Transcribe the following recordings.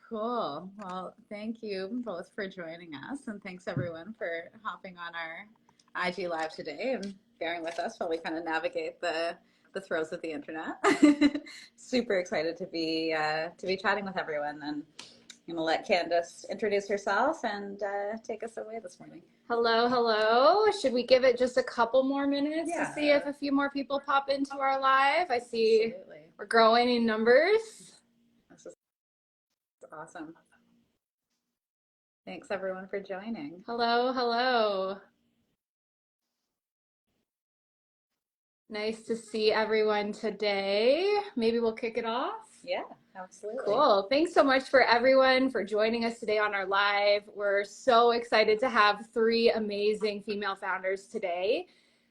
Cool. Well, thank you both for joining us, and thanks everyone for hopping on our IG Live today and bearing with us while we kind of navigate the throes of the internet. Super excited to be chatting with everyone, and I'm gonna let Candace introduce herself and take us away this morning. Hello, hello. Should we give it just a couple more minutes to Yeah. see if a few more people pop into our live? I see Absolutely. we're growing in numbers. This is awesome. Thanks everyone for joining. Hello, hello. Nice to see everyone today. Maybe we'll kick it off. Yeah, absolutely. Cool. Thanks so much for everyone for joining us today on our live. We're so excited to have three amazing female founders today.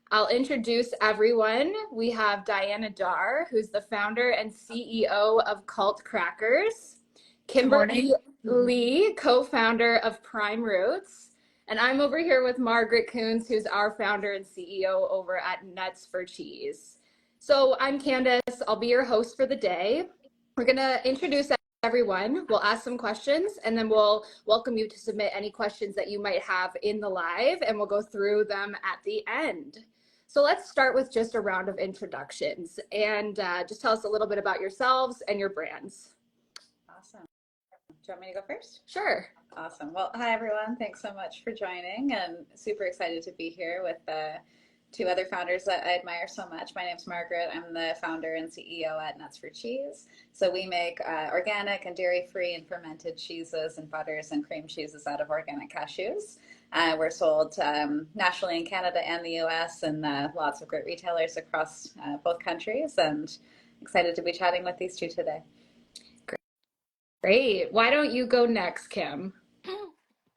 I'll introduce everyone. We have Dianna Dar, who's the founder and CEO of Cult Crackers. Kimberlie Lee, co-founder of Prime Roots. And I'm over here with Margaret Coons, who's our founder and CEO over at Nuts for Cheese. So I'm Candace. I'll be your host for the day. We're going to introduce everyone. We'll ask some questions, and then we'll welcome you to submit any questions that you might have in the live, and we'll go through them at the end. So let's start with just a round of introductions, and just tell us a little bit about yourselves and your brands. Awesome. Do you want me to go first? Sure. Awesome. Well, hi everyone. Thanks so much for joining, and super excited to be here with two other founders that I admire so much. My name's Margaret. I'm the founder and CEO at Nuts for Cheese. So we make organic and dairy-free and fermented cheeses and butters and cream cheeses out of organic cashews. We're sold nationally in Canada and the US, and lots of great retailers across both countries, and excited to be chatting with these two today. Great. Why don't you go next, Kim?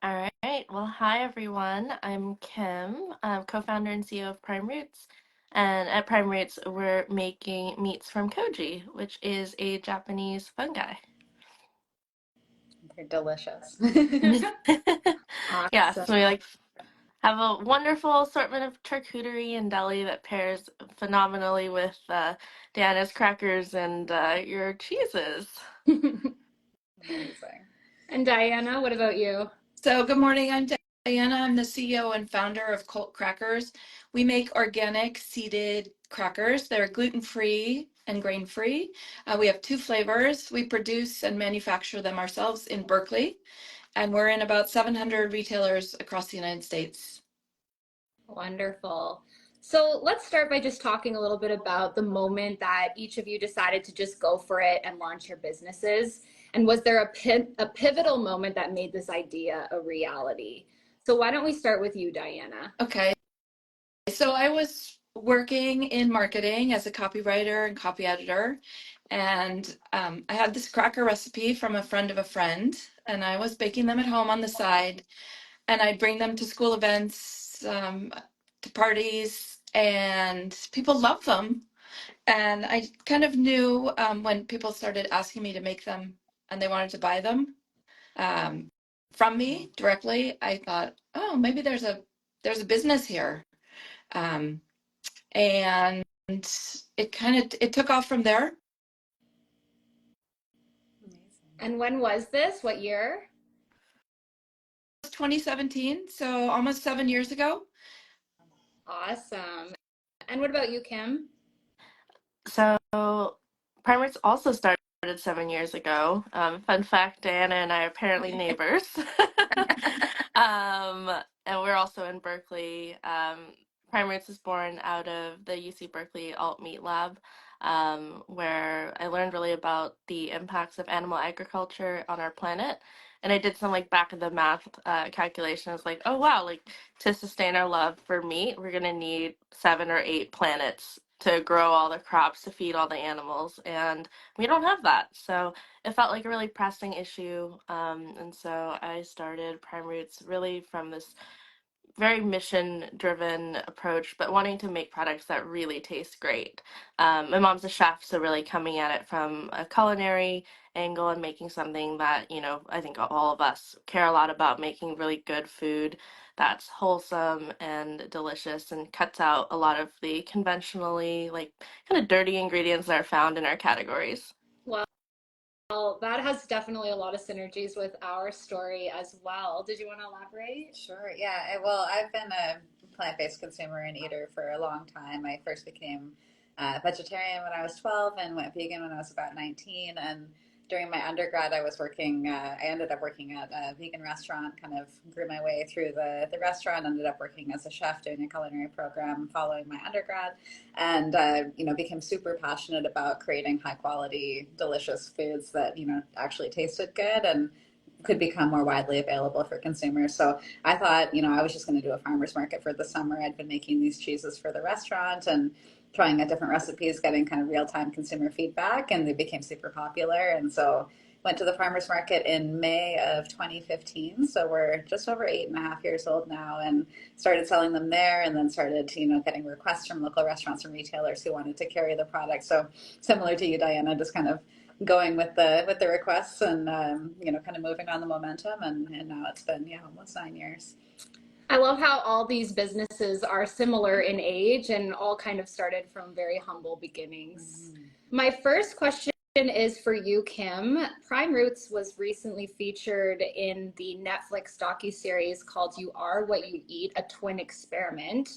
All right. Well, hi, everyone. I'm Kim. I'm co-founder and CEO of Prime Roots. And at Prime Roots, we're making meats from koji, which is a Japanese fungi. They're delicious. Yeah, Awesome. so we have a wonderful assortment of charcuterie and deli that pairs phenomenally with Dianna's crackers and your cheeses. Amazing. And Dianna, what about you? So good morning, I'm Dianna. I'm the CEO and founder of Cult Crackers. We make organic seeded crackers. They're gluten-free and grain-free. We have two flavors. We produce and manufacture them ourselves in Berkeley, and we're in about 700 retailers across the United States. Wonderful. So let's start by just talking a little bit about the moment that each of you decided to just go for it and launch your businesses. And was there a pivotal moment that made this idea a reality? So why don't we start with you, Dianna? Okay. So I was working in marketing as a copywriter and copy editor, and I had this cracker recipe from a friend of a friend, and I was baking them at home on the side, and I'd bring them to school events, to parties, and people loved them. And I kind of knew when people started asking me to make them and they wanted to buy them from me directly, I thought, oh, maybe there's a business here. And it took off from there. Amazing. And when was this? What year? 2017, so almost 7 years ago. Awesome. And what about you, Kim? So Prime Roots also started 7 years ago. Fun fact, Dianna and I are apparently neighbors. And we're also in Berkeley. Prime Roots is born out of the UC Berkeley Alt Meat Lab, where I learned really about the impacts of animal agriculture on our planet. And I did some back of the math calculations, oh wow, to sustain our love for meat, we're gonna need 7 or 8 planets to grow all the crops to feed all the animals, and we don't have that. So it felt like a really pressing issue, and so I started Prime Roots really from this very mission-driven approach, but wanting to make products that really taste great. My mom's a chef, so really coming at it from a culinary angle and making something that, I think all of us care a lot about, making really good food that's wholesome and delicious and cuts out a lot of the conventionally, kind of dirty ingredients that are found in our categories. Well Well, that has definitely a lot of synergies with our story as well. Did you want to elaborate? Sure. Yeah. Well, I've been a plant-based consumer and eater for a long time. I first became vegetarian when I was 12 and went vegan when I was about 19. And during my undergrad, I was working, I ended up working at a vegan restaurant, kind of grew my way through the restaurant, ended up working as a chef doing a culinary program following my undergrad, and, became super passionate about creating high quality, delicious foods that, actually tasted good and could become more widely available for consumers. So I thought, I was just going to do a farmer's market for the summer. I'd been making these cheeses for the restaurant and trying out different recipes, getting kind of real time consumer feedback, and they became super popular. And so went to the farmer's market in May of 2015. So we're just over 8.5 years old now, and started selling them there, and then started, getting requests from local restaurants and retailers who wanted to carry the product. So similar to you, Diana, just kind of going with the requests and kind of moving on the momentum, and now it's been almost 9 years. I love how all these businesses are similar in age and all kind of started from very humble beginnings. My first question is for you, Kim. Prime Roots was recently featured in the Netflix docuseries called You Are What You Eat, a twin experiment.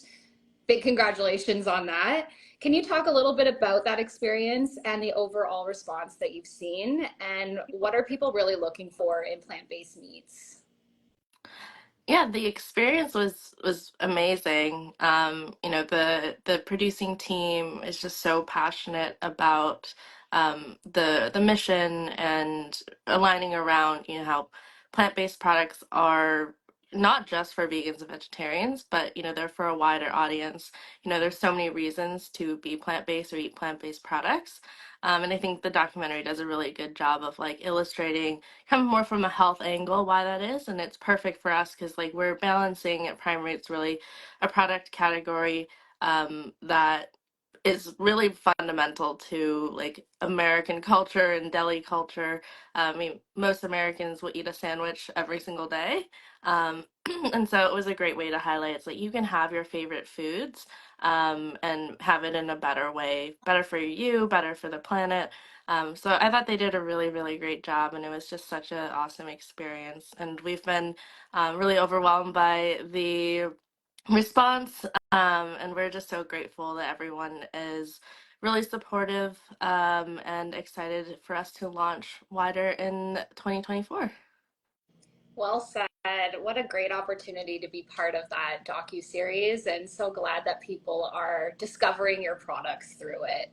Big congratulations on that. Can you talk a little bit about that experience and the overall response that you've seen? And what are people really looking for in plant-based meats? Yeah, the experience was amazing. The producing team is just so passionate about the mission and aligning around, how plant-based products are not just for vegans and vegetarians, but they're for a wider audience. There's so many reasons to be plant-based or eat plant-based products. And I think the documentary does a really good job of like illustrating kind of more from a health angle why that is, and it's perfect for us because like we're balancing at Prime Roots really a product category that is really fundamental to like American culture and deli culture. I mean, most Americans will eat a sandwich every single day, and so it was a great way to highlight it's like you can have your favorite foods and have it in a better way, better for you, better for the planet. So I thought they did a really, really great job, and it was just such an awesome experience. And we've been really overwhelmed by the response, and we're just so grateful that everyone is really supportive and excited for us to launch wider in 2024. Well said. What a great opportunity to be part of that docu-series, and so glad that people are discovering your products through it.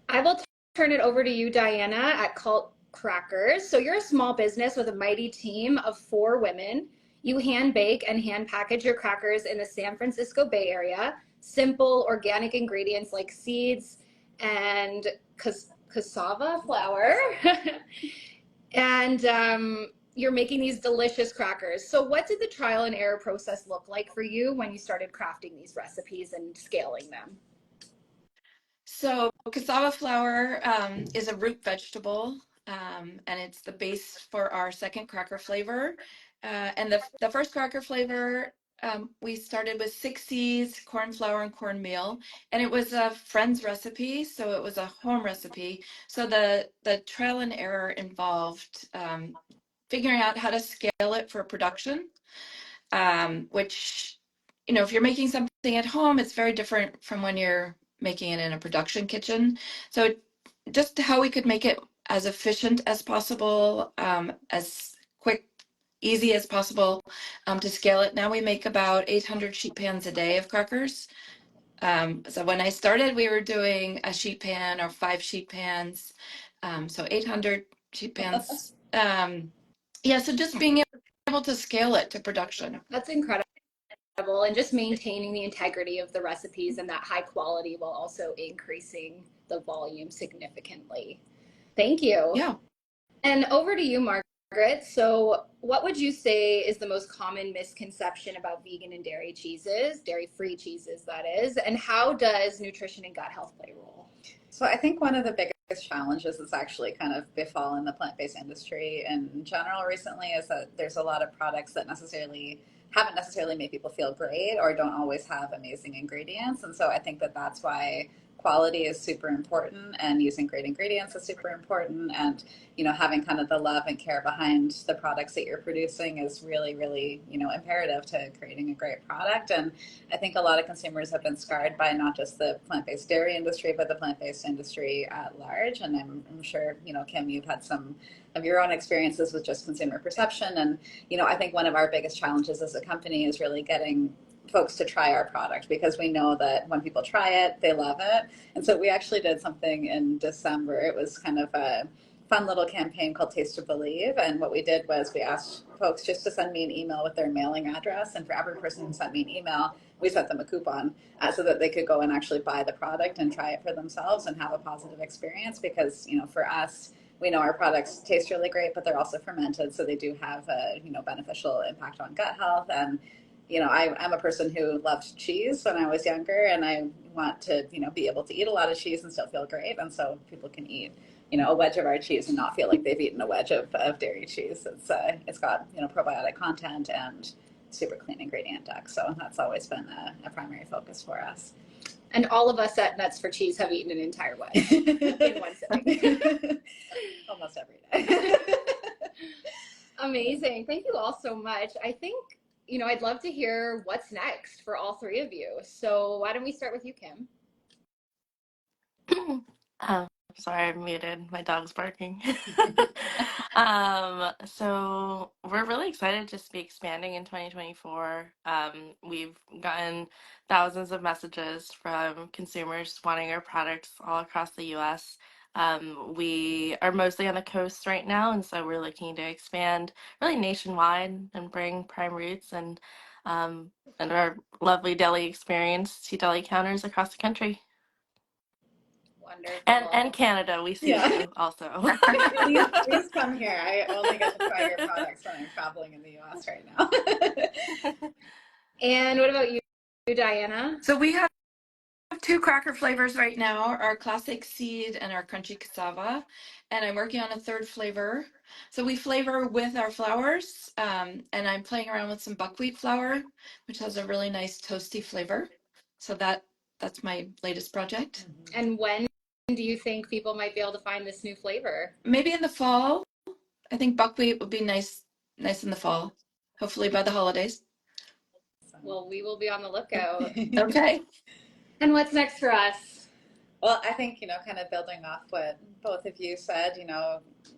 I will turn it over to you, Diana, at Cult Crackers. So you're a small business with a mighty team of 4 women. You hand bake and hand package your crackers in the San Francisco Bay Area. Simple organic ingredients like seeds and cassava flour. And you're making these delicious crackers. So what did the trial and error process look like for you when you started crafting these recipes and scaling them? So cassava flour is a root vegetable, and it's the base for our second cracker flavor. And the first cracker flavor, we started with 6 seeds, corn flour, and cornmeal, and it was a friend's recipe, so it was a home recipe. So the trial and error involved figuring out how to scale it for production, which, if you're making something at home, it's very different from when you're making it in a production kitchen. So just how we could make it as efficient as possible, as quick, easy as possible to scale it. Now we make about 800 sheet pans a day of crackers. So when I started, we were doing a sheet pan or 5 sheet pans. So 800 sheet pans. So just being able to scale it to production. That's incredible. And just maintaining the integrity of the recipes and that high quality while also increasing the volume significantly. Thank you. Yeah. And over to you, Margaret. So what would you say is the most common misconception about vegan and dairy cheeses, dairy-free cheeses that is, and how does nutrition and gut health play a role? So I think one of the biggest challenges that's actually kind of befallen the plant-based industry in general recently is that there's a lot of products that haven't necessarily made people feel great or don't always have amazing ingredients. And so I think that that's why quality is super important, and using great ingredients is super important, and having kind of the love and care behind the products that you're producing is really, really imperative to creating a great product. And I think a lot of consumers have been scarred by not just the plant-based dairy industry, but the plant-based industry at large. And I'm sure Kim, you've had some of your own experiences with just consumer perception. And I think one of our biggest challenges as a company is really getting folks to try our product, because we know that when people try it, they love it. And so we actually did something in December. It was kind of a fun little campaign called Taste to Believe. And what we did was we asked folks just to send me an email with their mailing address. And for every person who sent me an email, we sent them a coupon so that they could go and actually buy the product and try it for themselves and have a positive experience. Because, for us, we know our products taste really great, but they're also fermented. So they do have a, beneficial impact on gut health. And I'm a person who loved cheese when I was younger, and I want to, be able to eat a lot of cheese and still feel great. And so people can eat, a wedge of our cheese and not feel like they've eaten a wedge of dairy cheese. It's got, probiotic content and super clean ingredient deck. So that's always been a primary focus for us. And all of us at Nuts for Cheese have eaten an entire wedge in one sitting. Almost every day. Amazing. Thank you all so much. I think, I'd love to hear what's next for all three of you. So why don't we start with you, Kim? Sorry, I'm muted. My dog's barking. So we're really excited to be expanding in 2024. We've gotten thousands of messages from consumers wanting our products all across the US. We are mostly on the coast right now, and so we're looking to expand really nationwide and bring Prime Roots and our lovely deli experience to deli counters across the country. Wonderful. And Canada, we see you also. Please come here. I only get to try your products when I'm traveling in the US right now. And what about you, Dianna? So we have two cracker flavors right now, our classic seed and our crunchy cassava. And I'm working on a third flavor. So we flavor with our flours, and I'm playing around with some buckwheat flour, which has a really nice toasty flavor. So that's my latest project. And when do you think people might be able to find this new flavor? Maybe in the fall. I think buckwheat would be nice in the fall, hopefully by the holidays. Well, we will be on the lookout. Okay. And what's next for us? Well, I think, kind of building off what both of you said,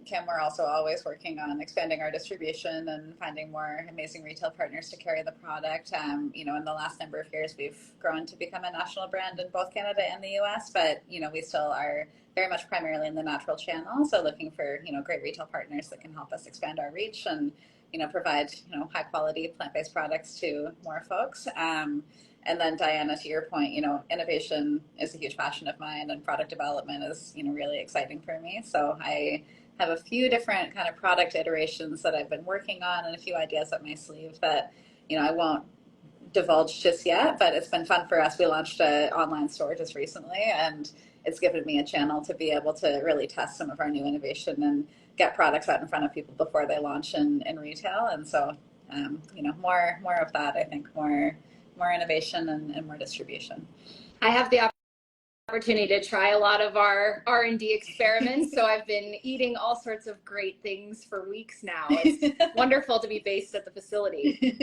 Kim, we're also always working on expanding our distribution and finding more amazing retail partners to carry the product. In the last number of years, we've grown to become a national brand in both Canada and the US, but, we still are very much primarily in the natural channel. So looking for, great retail partners that can help us expand our reach and, provide, high quality plant-based products to more folks. And then Dianna, to your point, innovation is a huge passion of mine, and product development is, really exciting for me. So I have a few different kind of product iterations that I've been working on, and a few ideas up my sleeve that, I won't divulge just yet, but it's been fun for us. We launched an online store just recently, and it's given me a channel to be able to really test some of our new innovation and get products out in front of people before they launch in retail. And so, more of that, I think, more innovation and more distribution. I have the opportunity to try a lot of our R&D experiments, so I've been eating all sorts of great things for weeks now. It's wonderful to be based at the facility.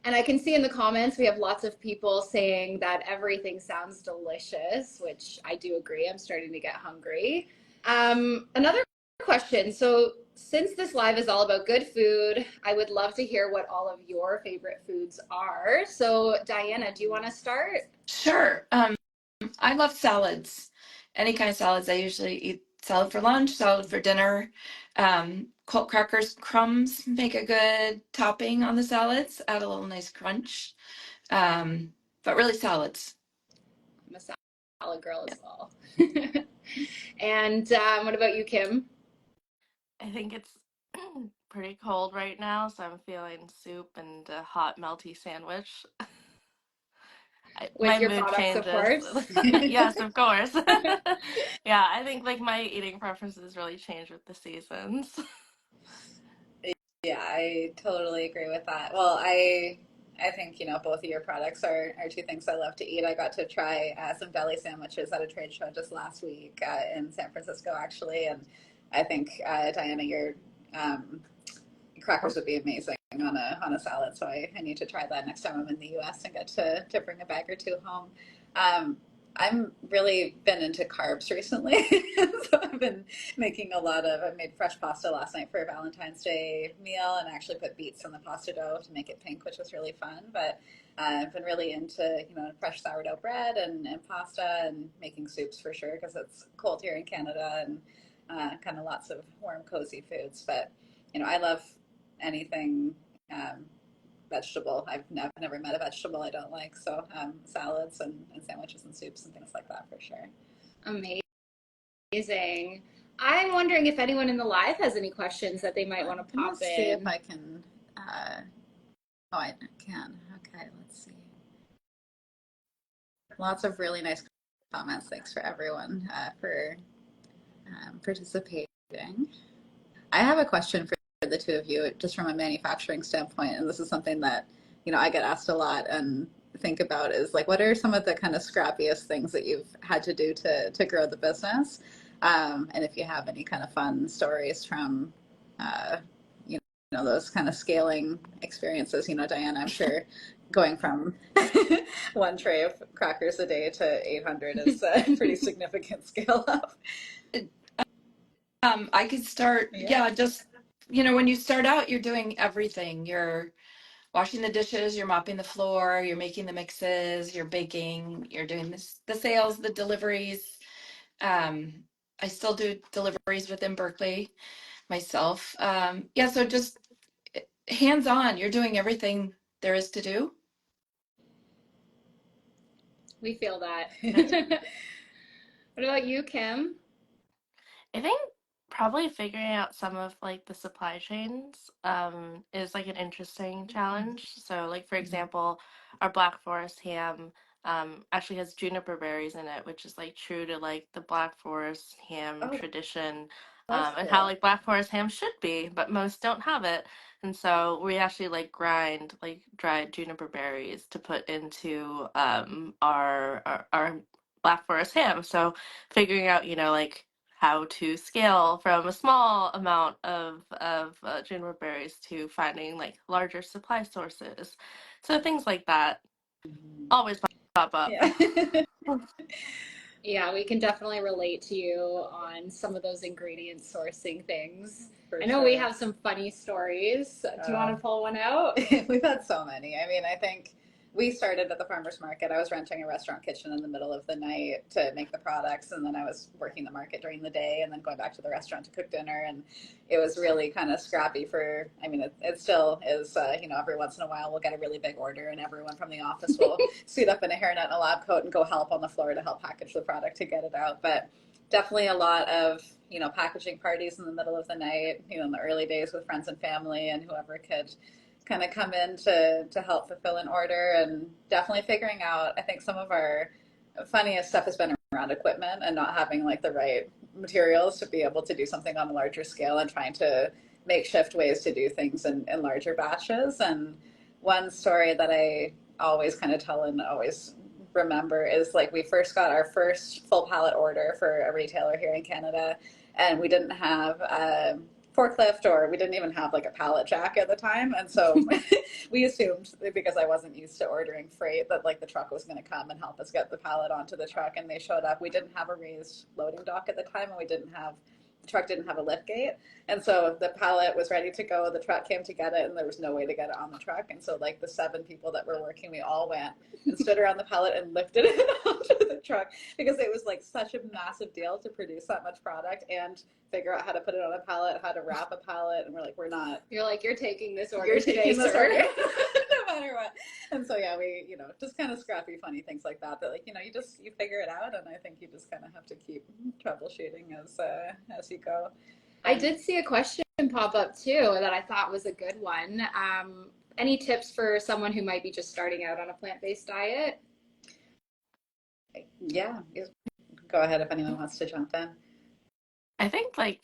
And I can see in the comments we have lots of people saying that everything sounds delicious, which I do agree. I'm starting to get hungry. Another question. So since this live is all about good food, I would love to hear what all of your favorite foods are. So Dianna, do you want to start? Sure. I love salads. Any kind of salads. I usually eat salad for lunch, salad for dinner. Cold crackers, crumbs make a good topping on the salads, add a little nice crunch. But really salads. I'm a salad girl as well. And what about you, Kim? I think it's pretty cold right now, so I'm feeling soup and a hot melty sandwich. With My your mood products, of changes. course. Yes, of course. Yeah, I think like my eating preferences really change with the seasons. Yeah, I totally agree with that. Well, I I think, both of your products are two things I love to eat. I got to try some deli sandwiches at a trade show just last week in San Francisco, actually. And I think, Dianna, your um, crackers would be amazing on a salad. So I need to try that next time I'm in the US and get to bring a bag or two home. Um, I'm really been into carbs recently. So I've been making I made fresh pasta last night for a Valentine's Day meal and actually put beets in the pasta dough to make it pink, which was really fun. But I've been really into, fresh sourdough bread and pasta and making soups for sure because it's cold here in Canada and kind of lots of warm, cozy foods. But, I love anything um, vegetable. Never met a vegetable I don't like. So salads and sandwiches and soups and things like that for sure. Amazing. I'm wondering if anyone in the live has any questions that they might want to pop See if in. I can. I can. Okay, let's see. Lots of really nice comments. Thanks for everyone for participating. I have a question for the two of you, just from a manufacturing standpoint, and this is something that I get asked a lot and think about is like, what are some of the kind of scrappiest things that you've had to do to grow the business, and if you have any kind of fun stories from you those kind of scaling experiences. Dianna, I'm sure going from one tray of crackers a day to 800 is a pretty significant scale up. I could start, Yeah. just, when you start out, you're doing everything. You're washing the dishes, you're mopping the floor, you're making the mixes, you're baking, you're doing the sales, the deliveries. I still do deliveries within Berkeley myself. So just hands-on, you're doing everything there is to do. We feel that. What about you, Kim? I think probably figuring out some of like the supply chains is like an interesting challenge. So like for example, our Black Forest ham actually has juniper berries in it, which is like true to like the Black Forest ham Oh, tradition, that's and how cool. like Black Forest ham should be, but most don't have it. And so we actually like grind like dried juniper berries to put into our Black Forest ham. So figuring out, like how to scale from a small amount of juniper berries to finding like larger supply sources. So things like that always pop up. Yeah. Yeah, we can definitely relate to you on some of those ingredient sourcing things. For I know we sure. have some funny stories. Do you want to pull one out? We've had so many. I mean, I think we started at the farmer's market. I was renting a restaurant kitchen in the middle of the night to make the products, and then I was working the market during the day and then going back to the restaurant to cook dinner. And it was really kind of scrappy it still is, every once in a while we'll get a really big order and everyone from the office will suit up in a hairnet and a lab coat and go help on the floor to help package the product to get it out. But definitely a lot of packaging parties in the middle of the night, in the early days with friends and family and whoever could kind of come in to help fulfill an order. And definitely figuring out, I think some of our funniest stuff has been around equipment and not having like the right materials to be able to do something on a larger scale and trying to make shift ways to do things in larger batches. And one story that I always kind of tell and always remember is like we first got our first full pallet order for a retailer here in Canada, and we didn't have a forklift or we didn't even have like a pallet jack at the time. And so we assumed, because I wasn't used to ordering freight, that like the truck was going to come and help us get the pallet onto the truck. And they showed up. We didn't have a raised loading dock at the time, and the truck didn't have a lift gate. And so the pallet was ready to go. The truck came to get it, and there was no way to get it on the truck. And so, like, the 7 people that were working, we all went and stood around the pallet and lifted it onto the truck because it was like such a massive deal to produce that much product and figure out how to put it on a pallet, how to wrap a pallet. And we're like, we're not. You're like, you're taking this order You're today, taking this sir. order. No matter what. And so, yeah, we, just kind of scrappy, funny things like that, like, you figure it out. And I think you just kind of have to keep troubleshooting as you go. I did see a question pop up too that I thought was a good one. Any tips for someone who might be just starting out on a plant-based diet? Yeah, go ahead if anyone wants to jump in. I think like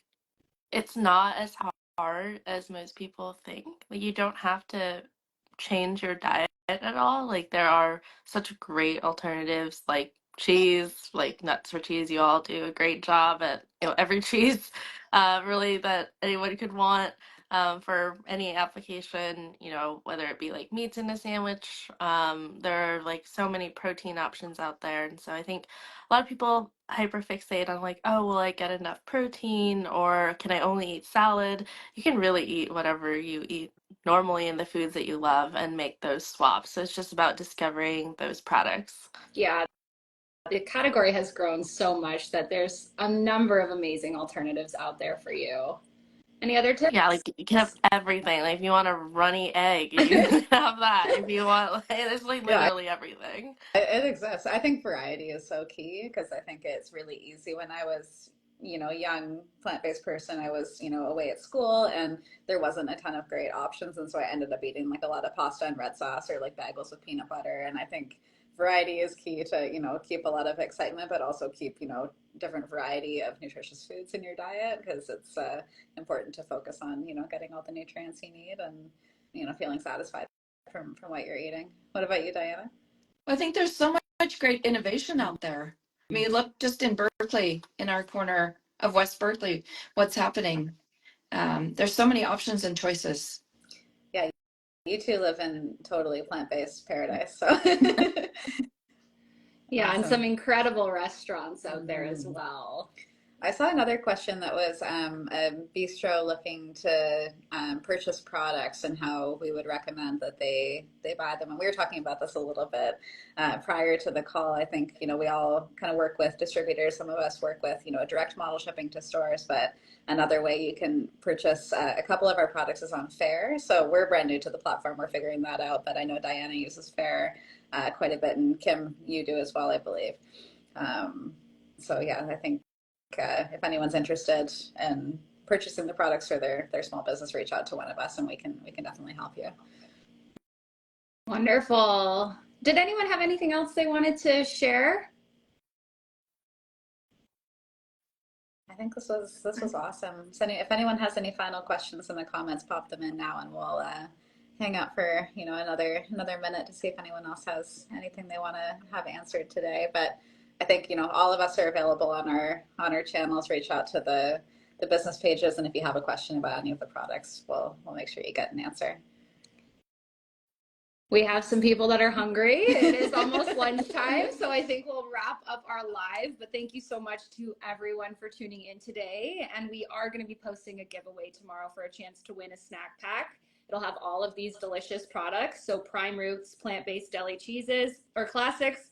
it's not as hard as most people think. Like you don't have to change your diet at all. Like there are such great alternatives like cheese, like nuts for cheese. You all do a great job at every cheese really that anyone could want for any application, whether it be like meats in a sandwich. There are like so many protein options out there. And so I think a lot of people hyperfixate on like, oh, will I get enough protein or can I only eat salad? You can really eat whatever you eat normally in the foods that you love and make those swaps. So it's just about discovering those products. Yeah, the category has grown so much that there's a number of amazing alternatives out there for you. Any other tips? Yeah, like you can have everything. Like if you want a runny egg, you can have that. If you want, like, there's like Yeah, literally everything. it exists. I think variety is so key because I think it's really easy. When I was, young plant-based person, I was, away at school and there wasn't a ton of great options. And so I ended up eating like a lot of pasta and red sauce or like bagels with peanut butter. And I think variety is key to, keep a lot of excitement, but also keep, different variety of nutritious foods in your diet because it's important to focus on, getting all the nutrients you need and, feeling satisfied from what you're eating. What about you, Diana? I think there's so much great innovation out there. I mean, look just in Berkeley, in our corner of West Berkeley, what's happening. There's so many options and choices. Yeah, you two live in totally plant-based paradise, so Yeah, and some awesome. incredible restaurants out there as well. I saw another question that was a bistro looking to purchase products and how we would recommend that they buy them. And we were talking about this a little bit prior to the call. I think we all kind of work with distributors. Some of us work with a direct model shipping to stores, but another way you can purchase a couple of our products is on Faire. So we're brand new to the platform. We're figuring that out. But I know Diana uses Faire quite a bit, and Kim, you do as well, I believe. So yeah, I think if anyone's interested in purchasing the products for their small business, reach out to one of us and we can definitely help you. Wonderful. Did anyone have anything else they wanted to share? I think this was awesome. So if anyone has any final questions in the comments, pop them in now and we'll hang out for another minute to see if anyone else has anything they want to have answered today. But I think all of us are available on our channels. Reach out to the business pages, and if you have a question about any of the products, we'll make sure you get an answer. We have some people that are hungry. It is almost lunchtime, so I think we'll wrap up our live. But thank you so much to everyone for tuning in today. And we are going to be posting a giveaway tomorrow for a chance to win a snack pack. It'll have all of these delicious products. So prime roots, plant-based deli cheeses, or classics,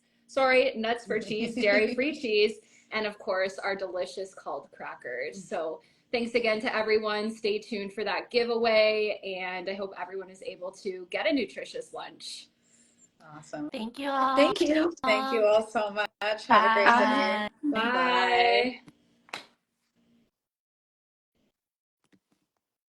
nuts for cheese, dairy-free cheese, and of course our delicious called crackers. So thanks again to everyone. Stay tuned for that giveaway, and I hope everyone is able to get a nutritious lunch. Awesome. Thank you all. Thank you. Thank you all so much. Have a great Bye. day. Bye. Bye.